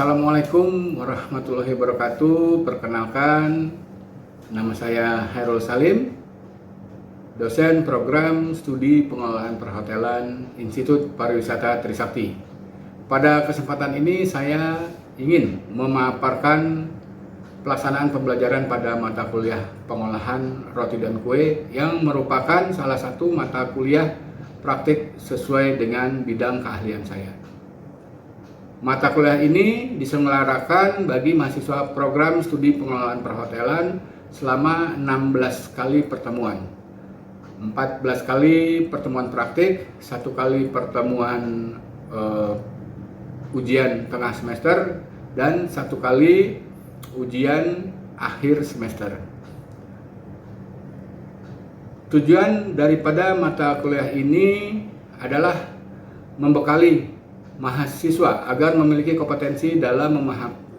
Assalamualaikum warahmatullahi wabarakatuh. Perkenalkan, nama saya Hairul Salim, dosen program studi pengelolaan perhotelan Institut Pariwisata Trisakti. Pada kesempatan ini saya ingin memaparkan pelaksanaan pembelajaran pada mata kuliah pengolahan roti dan kue yang merupakan salah satu mata kuliah praktik sesuai dengan bidang keahlian saya. Mata kuliah ini diselenggarakan bagi mahasiswa program studi pengelolaan perhotelan selama 16 kali pertemuan. 14 kali pertemuan praktik, 1 kali pertemuan ujian tengah semester, dan 1 kali ujian akhir semester. Tujuan daripada mata kuliah ini adalah membekali mahasiswa agar memiliki kompetensi dalam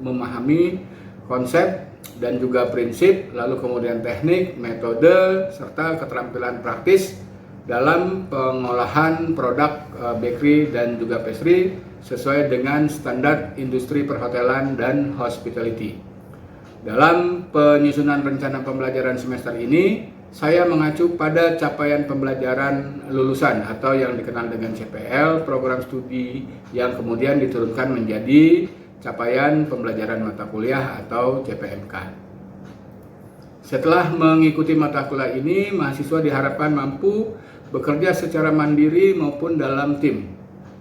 memahami konsep dan juga prinsip, lalu kemudian teknik, metode, serta keterampilan praktis dalam pengolahan produk bakery dan juga pastry sesuai dengan standar industri perhotelan dan hospitality. Dalam penyusunan rencana pembelajaran semester ini, saya mengacu pada capaian pembelajaran lulusan atau yang dikenal dengan CPL, program studi yang kemudian diturunkan menjadi capaian pembelajaran mata kuliah atau CPMK. Setelah mengikuti mata kuliah ini, mahasiswa diharapkan mampu bekerja secara mandiri maupun dalam tim,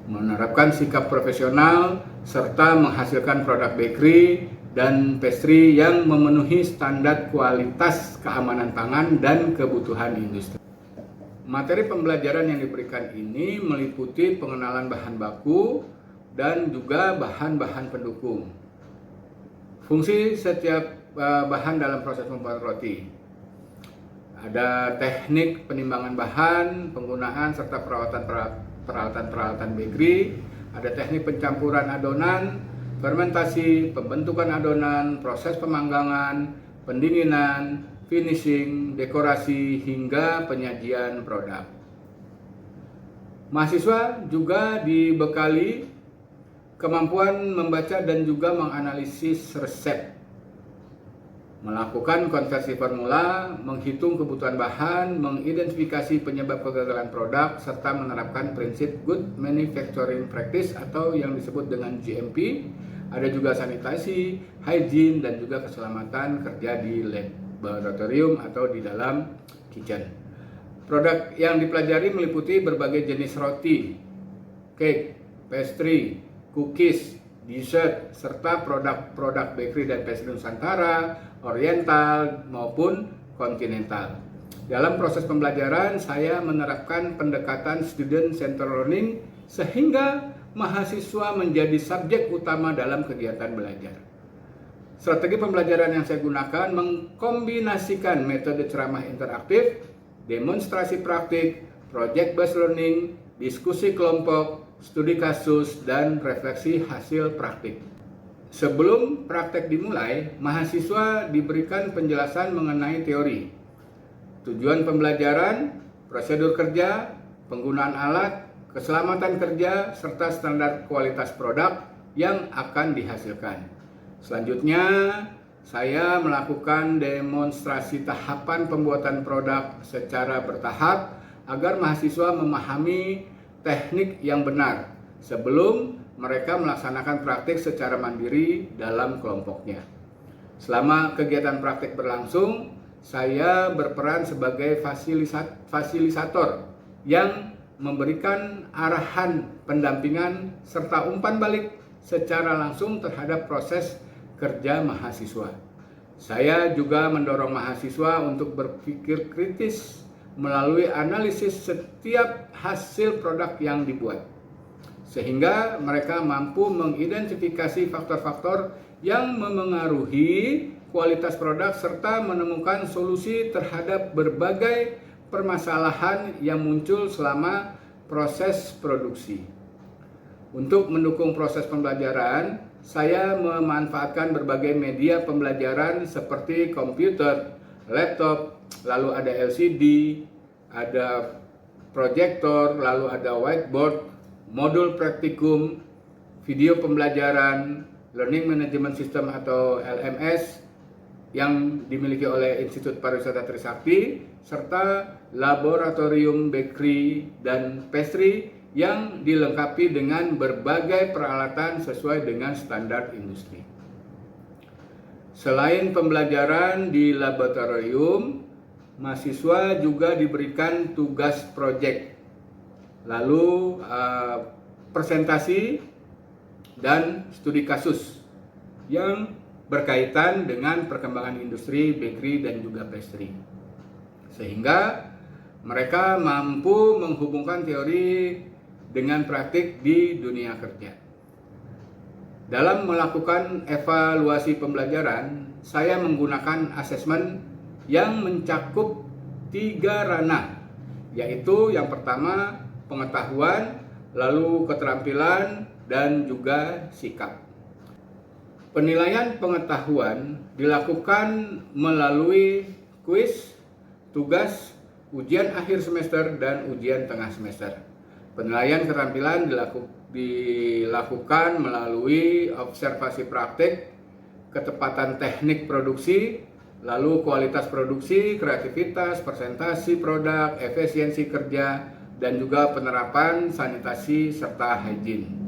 menerapkan sikap profesional, serta menghasilkan produk bakery dan pastry yang memenuhi standar kualitas keamanan pangan dan kebutuhan industri. Materi pembelajaran yang diberikan ini meliputi pengenalan bahan baku dan juga bahan-bahan pendukung. Fungsi setiap bahan dalam proses membuat roti. Ada teknik penimbangan bahan, penggunaan serta peralatan bakery, ada teknik pencampuran adonan, fermentasi, pembentukan adonan, proses pemanggangan, pendinginan, finishing, dekorasi, hingga penyajian produk. Mahasiswa juga dibekali kemampuan membaca dan juga menganalisis resep, melakukan konversi formula, menghitung kebutuhan bahan, mengidentifikasi penyebab kegagalan produk, serta menerapkan prinsip Good Manufacturing Practice atau yang disebut dengan GMP. Ada juga sanitasi, hygiene, dan juga keselamatan kerja di laboratorium atau di dalam kitchen. Produk yang dipelajari meliputi berbagai jenis roti, cake, pastry, cookies, dessert, serta produk-produk bakery dan pastry Nusantara, oriental, maupun kontinental. Dalam proses pembelajaran, saya menerapkan pendekatan student centered learning sehingga mahasiswa menjadi subjek utama dalam kegiatan belajar. Strategi pembelajaran yang saya gunakan mengkombinasikan metode ceramah interaktif, demonstrasi praktik, project based learning, diskusi kelompok, studi kasus, dan refleksi hasil praktik. Sebelum praktek dimulai, mahasiswa diberikan penjelasan mengenai teori, tujuan pembelajaran, prosedur kerja, penggunaan alat, keselamatan kerja, serta standar kualitas produk yang akan dihasilkan. Selanjutnya, saya melakukan demonstrasi tahapan pembuatan produk secara bertahap agar mahasiswa memahami teknik yang benar sebelum mereka melaksanakan praktik secara mandiri dalam kelompoknya. Selama kegiatan praktik berlangsung, saya berperan sebagai fasilitator yang memberikan arahan, pendampingan, serta umpan balik secara langsung terhadap proses kerja mahasiswa. Saya juga mendorong mahasiswa untuk berpikir kritis melalui analisis setiap hasil produk yang dibuat, sehingga mereka mampu mengidentifikasi faktor-faktor yang memengaruhi kualitas produk serta menemukan solusi terhadap berbagai permasalahan yang muncul selama proses produksi. Untuk mendukung proses pembelajaran, saya memanfaatkan berbagai media pembelajaran seperti komputer, laptop, lalu ada LCD, ada proyektor, lalu ada whiteboard, modul praktikum, video pembelajaran, Learning Management System atau LMS yang dimiliki oleh Institut Pariwisata Trisakti, serta Laboratorium Bakery dan Pastry yang dilengkapi dengan berbagai peralatan sesuai dengan standar industri. Selain pembelajaran di laboratorium, mahasiswa juga diberikan tugas proyek, lalu presentasi dan studi kasus yang berkaitan dengan perkembangan industri bakery dan juga pastry, sehingga mereka mampu menghubungkan teori dengan praktik di dunia kerja. Dalam melakukan evaluasi pembelajaran, saya menggunakan asesmen yang mencakup 3 ranah, yaitu yang pertama pengetahuan, lalu keterampilan, dan juga sikap. Penilaian pengetahuan dilakukan melalui kuis, tugas, ujian akhir semester, dan ujian tengah semester. Penilaian keterampilan dilakukan melalui observasi praktik, ketepatan teknik produksi, lalu kualitas produksi, kreativitas, presentasi produk, efisiensi kerja, dan juga penerapan sanitasi serta hygiene.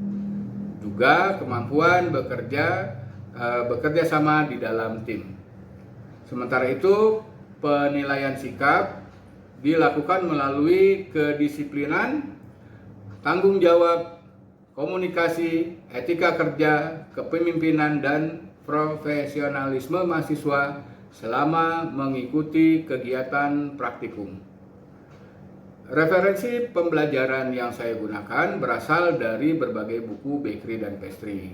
Juga kemampuan bekerja sama di dalam tim. Sementara itu, penilaian sikap dilakukan melalui kedisiplinan, tanggung jawab, komunikasi, etika kerja, kepemimpinan, dan profesionalisme mahasiswa selama mengikuti kegiatan praktikum. Referensi pembelajaran yang saya gunakan berasal dari berbagai buku bakery dan pastry.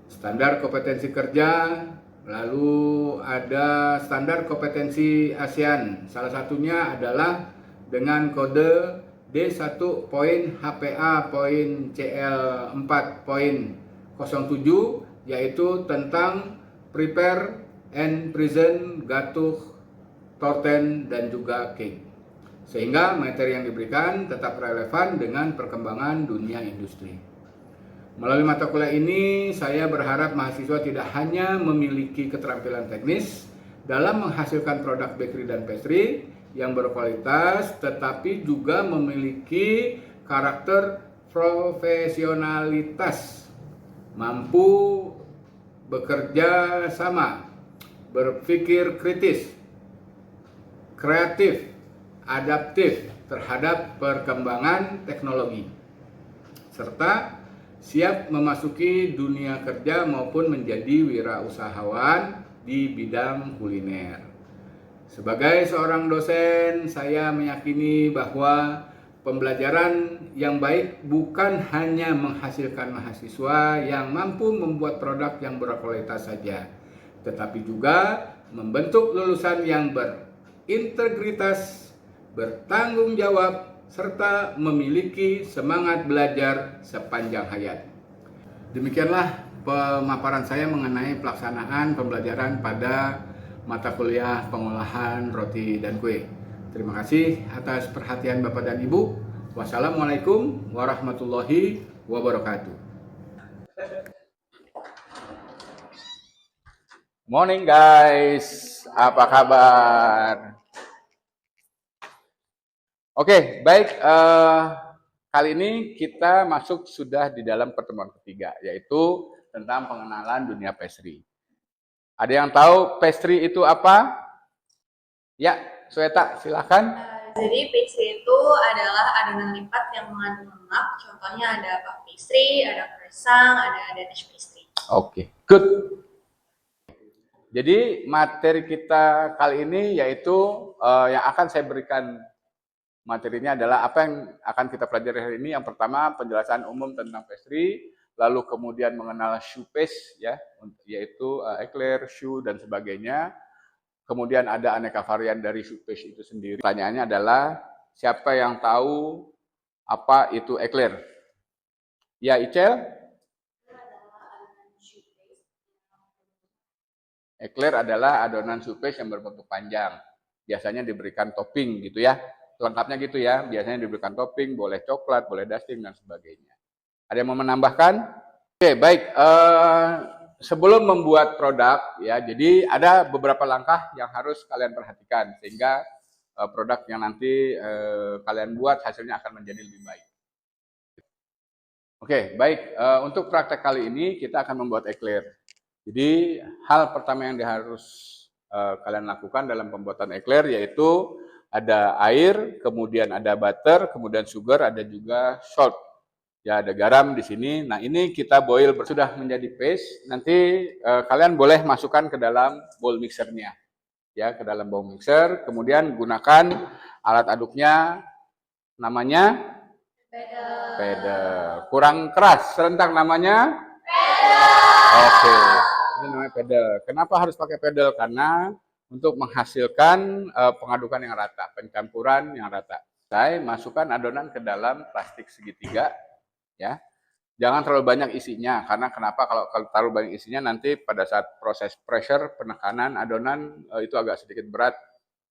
Standar kompetensi kerja, lalu ada standar kompetensi ASEAN. Salah satunya adalah dengan kode D1.HPA.CL4.07, yaitu tentang prepare and present gatuh, torten, dan juga cake. Sehingga materi yang diberikan tetap relevan dengan perkembangan dunia industri. Melalui mata kuliah ini, saya berharap mahasiswa tidak hanya memiliki keterampilan teknis dalam menghasilkan produk bakery dan pastry yang berkualitas, tetapi juga memiliki karakter profesionalitas, mampu bekerja sama, berpikir kritis, kreatif, adaptif terhadap perkembangan teknologi, serta siap memasuki dunia kerja maupun menjadi wirausahawan di bidang kuliner. Sebagai seorang dosen, saya meyakini bahwa pembelajaran yang baik bukan hanya menghasilkan mahasiswa yang mampu membuat produk yang berkualitas saja, tetapi juga membentuk lulusan yang berintegritas, bertanggung jawab, serta memiliki semangat belajar sepanjang hayat. Demikianlah pemaparan saya mengenai pelaksanaan pembelajaran pada mata kuliah pengolahan roti dan kue. Terima kasih atas perhatian Bapak dan Ibu. Wassalamualaikum warahmatullahi wabarakatuh. Morning guys, apa kabar? Oke, baik. Kali ini kita masuk sudah di dalam pertemuan ketiga, yaitu tentang pengenalan dunia pastry. Ada yang tahu pastry itu apa? Ya, Sweta, silakan. Jadi pastry itu adalah adonan lipat yang mengandung lemak. Contohnya ada puff pastry, ada croissant, ada Danish pastry. Oke, good. Jadi materi kita kali ini yaitu yang akan saya berikan materinya adalah apa yang akan kita pelajari hari ini. Yang pertama, penjelasan umum tentang pastry, lalu kemudian mengenal choux paste, ya, yaitu eclair, choux, dan sebagainya. Kemudian ada aneka varian dari choux paste itu sendiri. Pertanyaannya adalah, siapa yang tahu apa itu eclair? Ya, Icel? Eclair adalah adonan choux paste yang berbentuk panjang. Biasanya diberikan topping gitu ya. Lengkapnya gitu ya, biasanya diberikan topping, boleh coklat, boleh dusting, dan sebagainya. Ada yang mau menambahkan? Oke, baik. Sebelum membuat produk, ya, jadi ada beberapa langkah yang harus kalian perhatikan sehingga produk yang nanti kalian buat hasilnya akan menjadi lebih baik. Oke, baik. Untuk praktek kali ini kita akan membuat eclair. Jadi hal pertama yang harus kalian lakukan dalam pembuatan eclair yaitu ada air, kemudian ada butter, kemudian sugar, ada juga salt. Ya, ada garam di sini. Nah, ini kita boil sudah menjadi paste. Nanti kalian boleh masukkan ke dalam bowl mixernya. Ya, ke dalam bowl mixer. Kemudian gunakan alat aduknya namanya pedal. Kurang keras, serentak namanya pedal. Oke, ini namanya pedal. Kenapa harus pakai pedal? Karena untuk menghasilkan pengadukan yang rata, pencampuran yang rata. Saya masukkan adonan ke dalam plastik segitiga, ya. Jangan terlalu banyak isinya, karena kenapa kalau terlalu banyak isinya nanti pada saat proses pressure, penekanan adonan itu agak sedikit berat,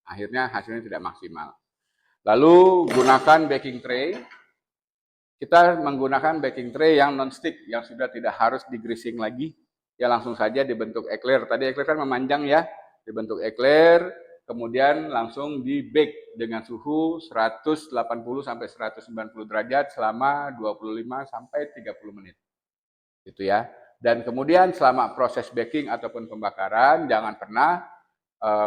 akhirnya hasilnya tidak maksimal. Lalu gunakan baking tray. Kita menggunakan baking tray yang non-stick, yang sudah tidak harus di-greasing lagi, ya langsung saja dibentuk eclair. Tadi eclair kan memanjang ya, dibentuk eclair, kemudian langsung di-bake dengan suhu 180 sampai 190 derajat selama 25 sampai 30 menit. Gitu ya. Dan kemudian selama proses baking ataupun pembakaran, jangan pernah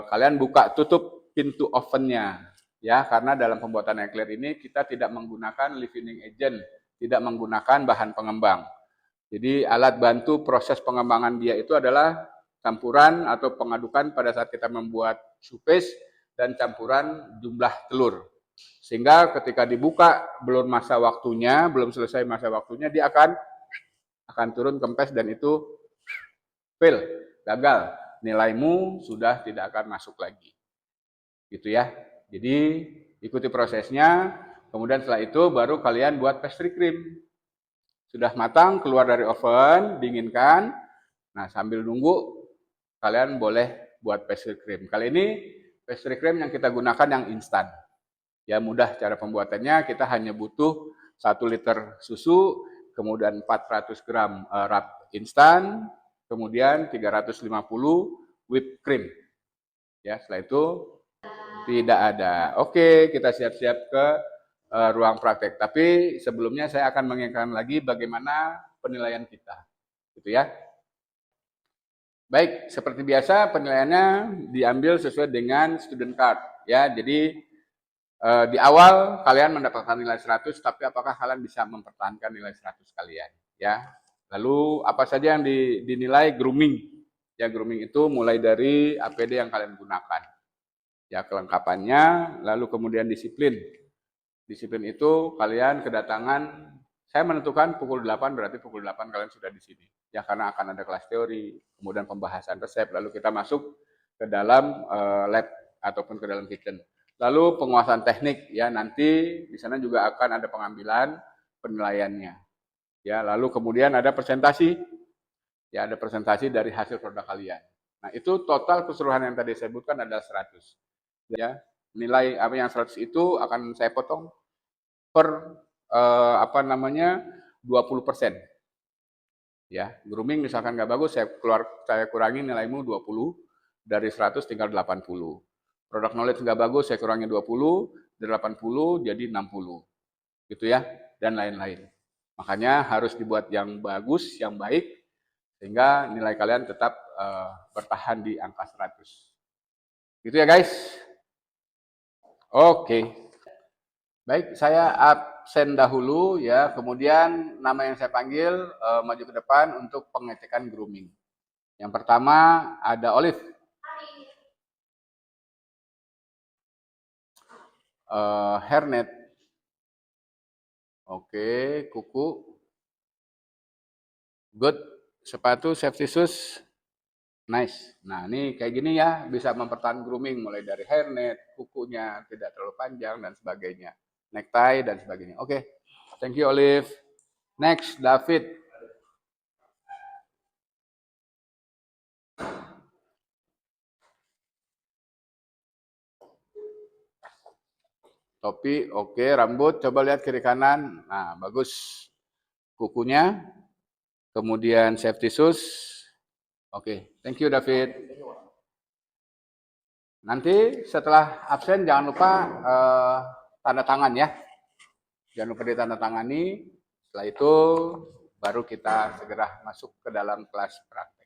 kalian buka tutup pintu ovennya, ya, karena dalam pembuatan eclair ini kita tidak menggunakan leavening agent, tidak menggunakan bahan pengembang. Jadi alat bantu proses pengembangan dia itu adalah campuran atau pengadukan pada saat kita membuat supes dan campuran jumlah telur. Sehingga ketika dibuka belum masa waktunya, belum selesai masa waktunya, dia akan turun kempes dan itu fail, gagal. Nilaimu sudah tidak akan masuk lagi. Gitu ya. Jadi ikuti prosesnya, kemudian setelah itu baru kalian buat pastry cream. Sudah matang, keluar dari oven, dinginkan. Nah, sambil nunggu kalian boleh buat pastry cream. Kali ini pastry cream yang kita gunakan yang instan. Ya, mudah cara pembuatannya, kita hanya butuh 1 liter susu, kemudian 400 gram wrap instan, kemudian 350 whipped cream. Ya, setelah itu tidak ada. Oke, kita siap-siap ke ruang praktek. Tapi sebelumnya saya akan mengingatkan lagi bagaimana penilaian kita. Gitu ya. Baik, seperti biasa penilaiannya diambil sesuai dengan student card. Ya, jadi di awal kalian mendapatkan nilai 100, tapi apakah kalian bisa mempertahankan nilai 100 kalian? Ya. Lalu apa saja yang dinilai grooming? Ya, grooming itu mulai dari APD yang kalian gunakan. Ya, kelengkapannya, lalu kemudian disiplin. Disiplin itu kalian kedatangan, saya menentukan pukul 8, berarti pukul 8 kalian sudah di sini. Ya, karena akan ada kelas teori, kemudian pembahasan resep, lalu kita masuk ke dalam lab ataupun ke dalam kitchen. Lalu penguasaan teknik, ya nanti di sana juga akan ada pengambilan penilaiannya. Ya, lalu kemudian ada presentasi. Ya, ada presentasi dari hasil produk kalian. Nah, itu total keseluruhan yang tadi saya sebutkan adalah 100. Ya, nilai apa yang 100 itu akan saya potong per 20%. Ya, grooming misalkan nggak bagus, saya kurangi nilaimu 20, dari 100 tinggal 80. Product knowledge nggak bagus, saya kurangi 20, dari 80 jadi 60. Gitu ya, dan lain-lain. Makanya harus dibuat yang bagus, yang baik, sehingga nilai kalian tetap bertahan di angka 100. Gitu ya guys. Oke. Baik, saya absen dahulu ya, kemudian nama yang saya panggil maju ke depan untuk pengecekan grooming. Yang pertama ada Olive. Hairnet. Oke, kuku. Good. Sepatu safety shoes. Nice. Nah, ini kayak gini ya, bisa mempertahankan grooming mulai dari hairnet, kukunya tidak terlalu panjang dan sebagainya. Necktie dan sebagainya. Oke. Thank you Olive. Next, David. Topi, oke. Rambut, coba lihat kiri kanan. Nah, bagus. Kukunya, kemudian safety shoes. Oke, thank you David. Nanti setelah absen jangan lupa tanda tangan ya. Jangan lupa ditandatangani. Setelah itu baru kita segera masuk ke dalam kelas praktek.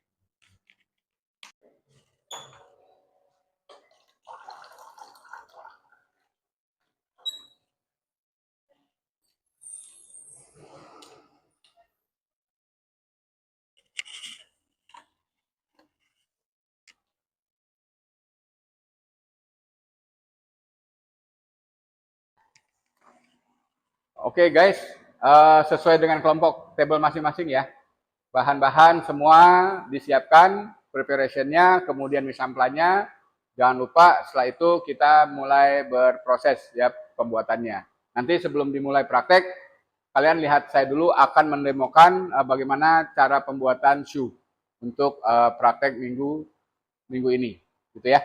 Oke guys, sesuai dengan kelompok table masing-masing ya. Bahan-bahan semua disiapkan, preparation-nya, kemudian misamplannya. Jangan lupa setelah itu kita mulai berproses ya pembuatannya. Nanti sebelum dimulai praktek, kalian lihat saya dulu akan mendemokan bagaimana cara pembuatan shoe untuk praktek minggu ini, gitu ya.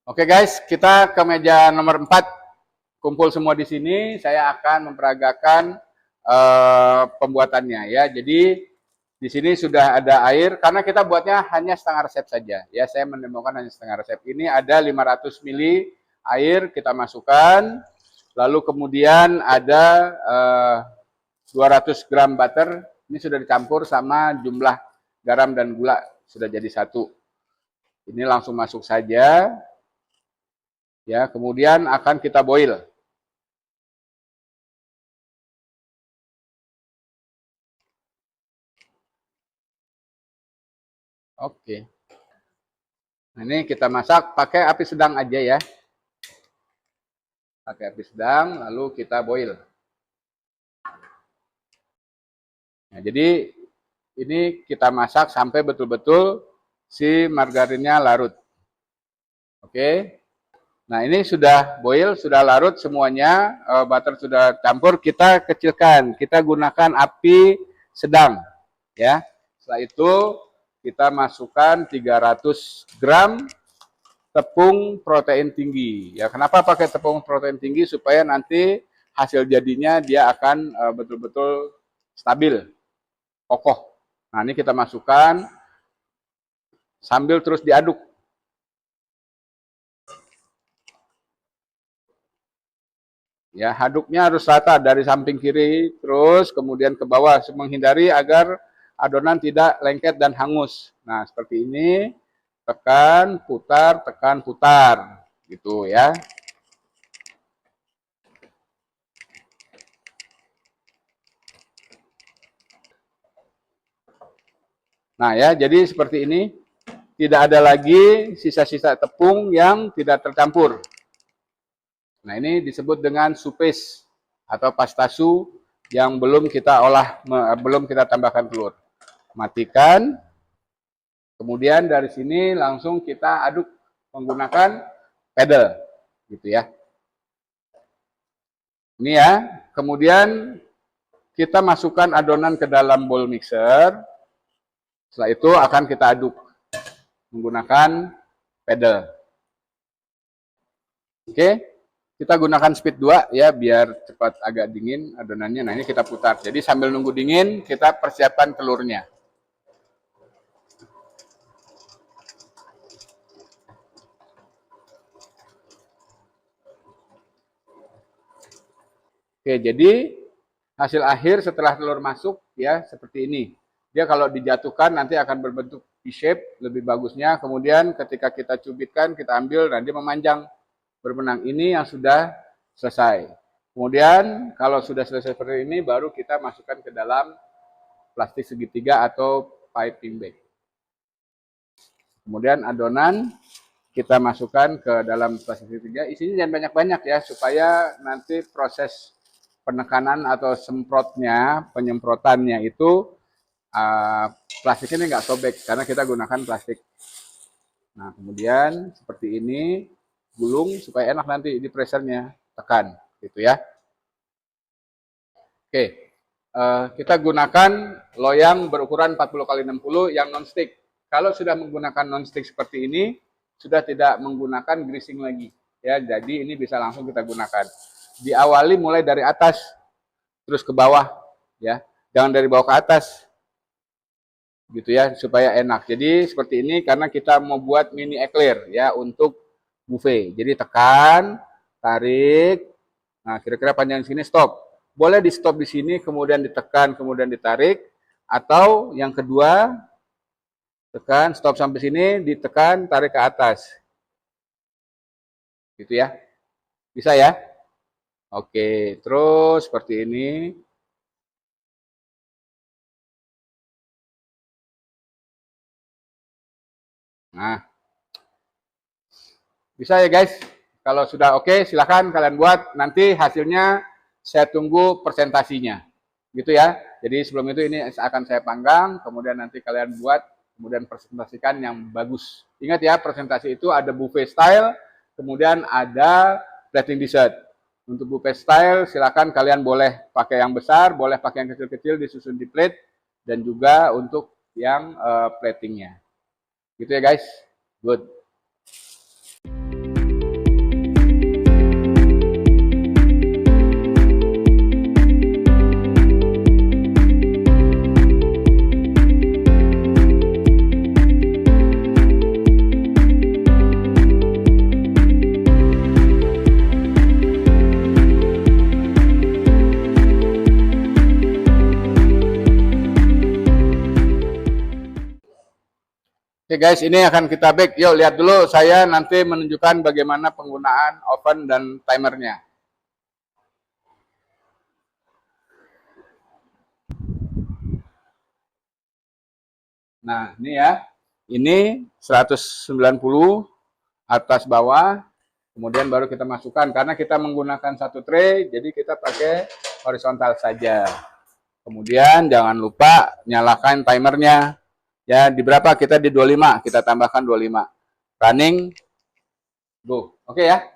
Oke guys, kita ke meja nomor 4. Kumpul semua di sini, saya akan memperagakan pembuatannya ya. Jadi di sini sudah ada air karena kita buatnya hanya setengah resep saja. Ya, saya mendemokan hanya setengah resep. Ini ada 500 ml air kita masukkan. Lalu kemudian ada 200 gram butter. Ini sudah dicampur sama jumlah garam dan gula sudah jadi satu. Ini langsung masuk saja. Ya, kemudian akan kita boil. Oke. Nah, ini kita masak pakai api sedang aja ya. Pakai api sedang, lalu kita boil. Nah, jadi ini kita masak sampai betul-betul si margarinnya larut. Oke. Nah, ini sudah boil, sudah larut semuanya, butter sudah campur, kita kecilkan. Kita gunakan api sedang, ya. Setelah itu kita masukkan 300 gram tepung protein tinggi. Ya, kenapa pakai tepung protein tinggi? Supaya nanti hasil jadinya dia akan betul-betul stabil, kokoh. Nah, ini kita masukkan sambil terus diaduk. Ya, aduknya harus rata dari samping kiri terus kemudian ke bawah menghindari agar adonan tidak lengket dan hangus. Nah, seperti ini. Tekan, putar, gitu ya. Nah, ya, jadi seperti ini. Tidak ada lagi sisa-sisa tepung yang tidak tercampur. Nah, ini disebut dengan supes atau pasta su yang belum kita olah, belum kita tambahkan telur. Matikan. Kemudian dari sini langsung kita aduk menggunakan pedal, gitu ya. Ini ya. Kemudian kita masukkan adonan ke dalam bowl mixer. Setelah itu akan kita aduk menggunakan pedal. Oke. Kita gunakan speed 2 ya biar cepat agak dingin adonannya. Nah, ini kita putar. Jadi sambil nunggu dingin kita persiapkan telurnya. Oke, jadi hasil akhir setelah telur masuk ya seperti ini. Dia kalau dijatuhkan nanti akan berbentuk V-shape lebih bagusnya. Kemudian ketika kita cubitkan, kita ambil dan dia memanjang berbenang. Ini yang sudah selesai. Kemudian kalau sudah selesai seperti ini baru kita masukkan ke dalam plastik segitiga atau piping bag. Kemudian adonan kita masukkan ke dalam plastik segitiga. Isinya jangan banyak-banyak ya supaya nanti proses penekanan atau semprotnya, penyemprotannya itu plastik ini nggak sobek karena kita gunakan plastik. Nah, kemudian seperti ini gulung supaya enak nanti di pressernya, tekan gitu ya. Oke, kita gunakan loyang berukuran 40 x 60 yang non-stick. Kalau sudah menggunakan non-stick seperti ini, sudah tidak menggunakan greasing lagi. Ya, jadi ini bisa langsung kita gunakan. Diawali mulai dari atas terus ke bawah, ya. Jangan dari bawah ke atas. Gitu ya, supaya enak. Jadi seperti ini karena kita mau buat mini eclair ya untuk buffet. Jadi tekan, tarik. Nah, kira-kira panjang sini stop. Boleh di stop di sini, kemudian ditekan, kemudian ditarik. Atau yang kedua, tekan, stop sampai sini, ditekan, tarik ke atas. Gitu ya. Bisa ya? Oke, terus seperti ini. Nah, bisa ya guys. Kalau sudah oke, silahkan kalian buat. Nanti hasilnya saya tunggu presentasinya. Gitu ya. Jadi sebelum itu ini akan saya panggang, kemudian nanti kalian buat, kemudian presentasikan yang bagus. Ingat ya, presentasi itu ada buffet style, kemudian ada plating dessert. Untuk buffet style, silakan kalian boleh pakai yang besar, boleh pakai yang kecil-kecil disusun di plate, dan juga untuk yang platingnya. Gitu ya guys. Good. Oke guys, ini akan kita bake. Yuk lihat dulu, saya nanti menunjukkan bagaimana penggunaan oven dan timernya. Nah, ini ya. Ini 190 atas bawah, kemudian baru kita masukkan. Karena kita menggunakan satu tray, jadi kita pakai horizontal saja. Kemudian jangan lupa nyalakan timernya. Ya, di berapa? Kita di 25, kita tambahkan 25. Running, go. Oke ya?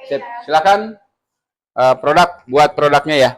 Sip. Silakan buat produknya ya.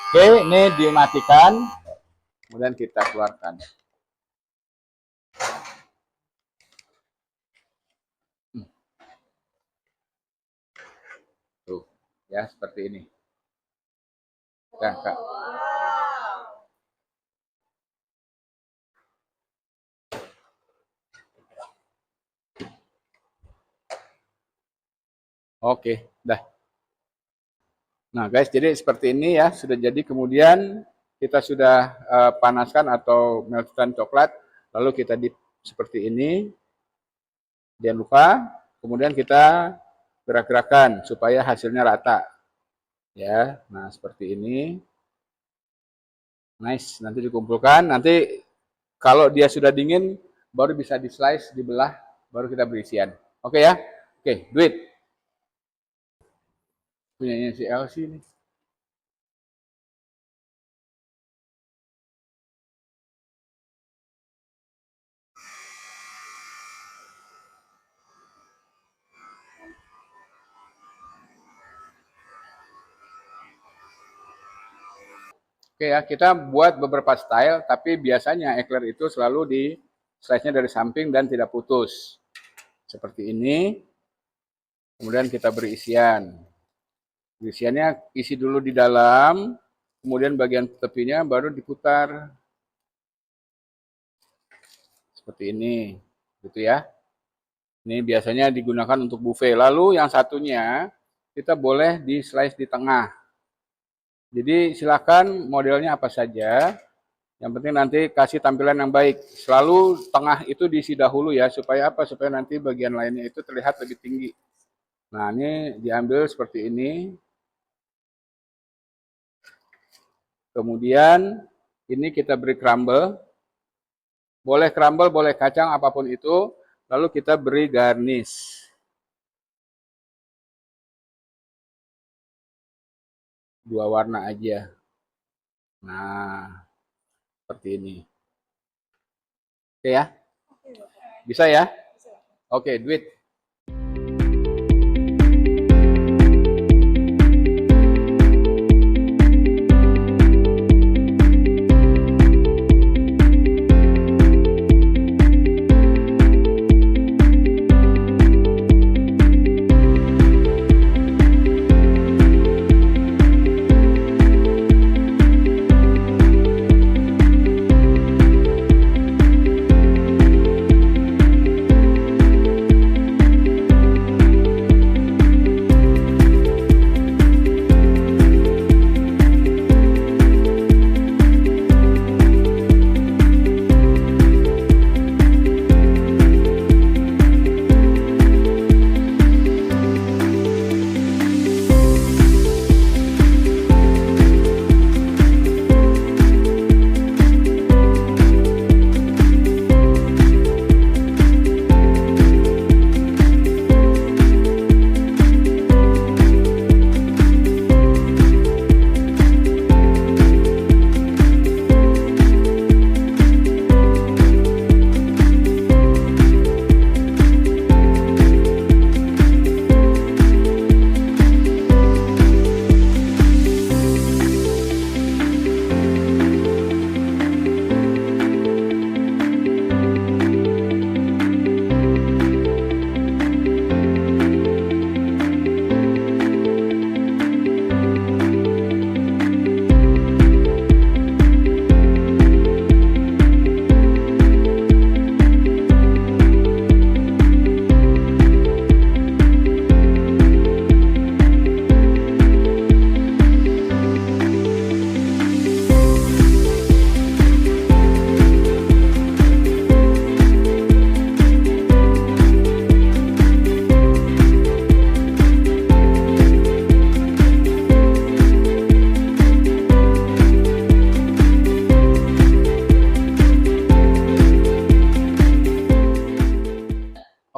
Oke, ini dimatikan, kemudian kita keluarkan. Tuh, ya seperti ini. Ya, Kak. Oke, dah. Nah guys, jadi seperti ini ya, sudah jadi. Kemudian kita sudah panaskan atau meltkan coklat, lalu kita dip seperti ini. Jangan lupa, kemudian kita gerak-gerakan supaya hasilnya rata. Ya, nah seperti ini. Nice, nanti dikumpulkan, nanti Kalau dia sudah dingin, baru bisa di slice, dibelah, baru kita beri isian. Oke ya? Oke, duit. Punyanya si Elsie nih. Oke ya, kita buat beberapa style, tapi biasanya eclair itu selalu di slice-nya dari samping dan tidak putus. Seperti ini. Kemudian kita beri isian. Isiannya isi dulu di dalam, kemudian bagian tepinya baru diputar. Seperti ini, gitu ya. Ini biasanya digunakan untuk buffet. Lalu yang satunya, kita boleh di slice di tengah. Jadi silakan modelnya apa saja. Yang penting nanti kasih tampilan yang baik. Selalu tengah itu diisi dahulu ya, supaya apa? Supaya nanti bagian lainnya itu terlihat lebih tinggi. Nah, ini diambil seperti ini. Kemudian ini kita beri crumble. Boleh crumble, boleh kacang, apapun itu. Lalu kita beri garnish. Dua warna aja. Nah, seperti ini. Oke ya? Bisa ya? Oke, duit.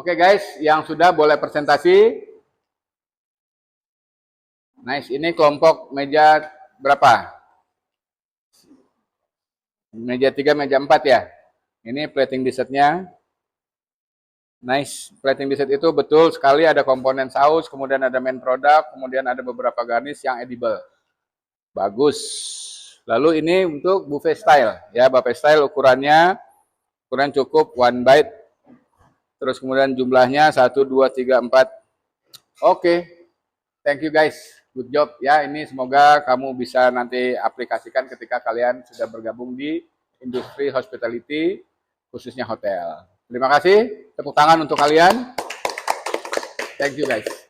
Oke guys, yang sudah boleh presentasi. Nice, ini kelompok meja berapa? Meja 3, meja 4 ya. Ini plating dessertnya. Nice, plating dessert itu betul sekali ada komponen saus, kemudian ada main product, kemudian ada beberapa garnish yang edible. Bagus. Lalu ini untuk buffet style ya, buffet style ukuran cukup one bite. Terus kemudian jumlahnya 1, 2, 3, 4. Oke. Thank you guys. Good job ya. Ini semoga kamu bisa nanti aplikasikan ketika kalian sudah bergabung di industri hospitality, khususnya hotel. Terima kasih. Tepuk tangan untuk kalian. Thank you guys.